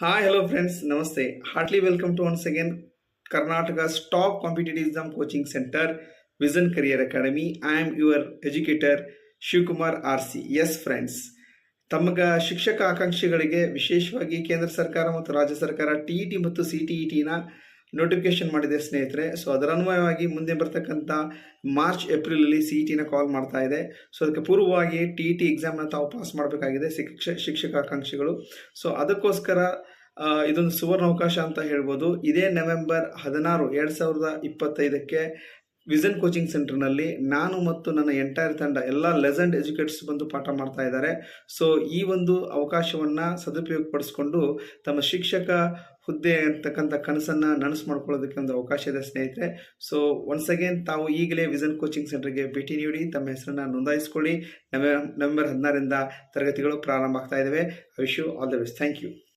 Hi, hello friends, Namaste. Heartily welcome to once again Karnataka's top competitive exam coaching center, Vision Career Academy. I am your educator Shivakumar RC. S friends, ತಮಗ ಶಿಕ್ಷಕ ಆಕಾಂಕ್ಷಿಗಳಿಗೆ ವಿಶೇಷವಾಗಿ ಕೇಂದ್ರ ಸರ್ಕಾರ ಮತ್ತು ರಾಜ್ಯ ಸರ್ಕಾರ TET ಮತ್ತು CTET ನೋಟಿಫಿಕೇಶನ್ ಮಾಡಿದೆ ಸ್ನೇಹಿತರೆ. ಸೊ ಅದರ ಅನ್ವಯವಾಗಿ ಮುಂದೆ ಬರ್ತಕ್ಕಂಥ ಮಾರ್ಚ್ ಏಪ್ರಿಲಲ್ಲಿ CET ಕಾಲ್ ಮಾಡ್ತಾ ಇದೆ. ಸೊ ಅದಕ್ಕೆ ಪೂರ್ವವಾಗಿ TET ಎಕ್ಸಾಮ್ನ ತಾವು ಪಾಸ್ ಮಾಡಬೇಕಾಗಿದೆ ಶಿಕ್ಷಕ ಆಕಾಂಕ್ಷಿಗಳು. ಸೊ ಅದಕ್ಕೋಸ್ಕರ ಇದೊಂದು ಸುವರ್ಣಾವಕಾಶ ಅಂತ ಹೇಳ್ಬೋದು. ಇದೇ ನವೆಂಬರ್ 16, 2025ಕ್ಕೆ ವಿಷನ್ ಕೋಚಿಂಗ್ ಸೆಂಟರ್ನಲ್ಲಿ ನಾನು ಮತ್ತು ನನ್ನ ಎಂಟೈರ್ ತಂಡ ಎಲ್ಲ ಲೆಜೆಂಡ್ ಎಜುಕೇಟರ್ಸ್ ಬಂದು ಪಾಠ ಮಾಡ್ತಾ ಇದ್ದಾರೆ. ಸೊ ಈ ಒಂದು ಅವಕಾಶವನ್ನು ಸದುಪಯೋಗಪಡಿಸ್ಕೊಂಡು ತಮ್ಮ ಶಿಕ್ಷಕ ಹುದ್ದೆ ಅಂತಕ್ಕಂಥ ಕನಸನ್ನು ನನಸು ಮಾಡ್ಕೊಳ್ಳೋದಕ್ಕೆ ಒಂದು ಅವಕಾಶ ಇದೆ ಸ್ನೇಹಿತರೆ. ಸೊ ಒನ್ಸ್ ಅಗೇನ್ ತಾವು ಈಗಲೇ ವಿಷನ್ ಕೋಚಿಂಗ್ ಸೆಂಟರ್ಗೆ ಭೇಟಿ ನೀಡಿ ತಮ್ಮ ಹೆಸರನ್ನು ನೋಂದಾಯಿಸ್ಕೊಳ್ಳಿ. ನವೆಂಬರ್ 16ರಿಂದ ತರಗತಿಗಳು ಪ್ರಾರಂಭ ಆಗ್ತಾ ಇದ್ದಾವೆ. I wish you all the best. Thank you.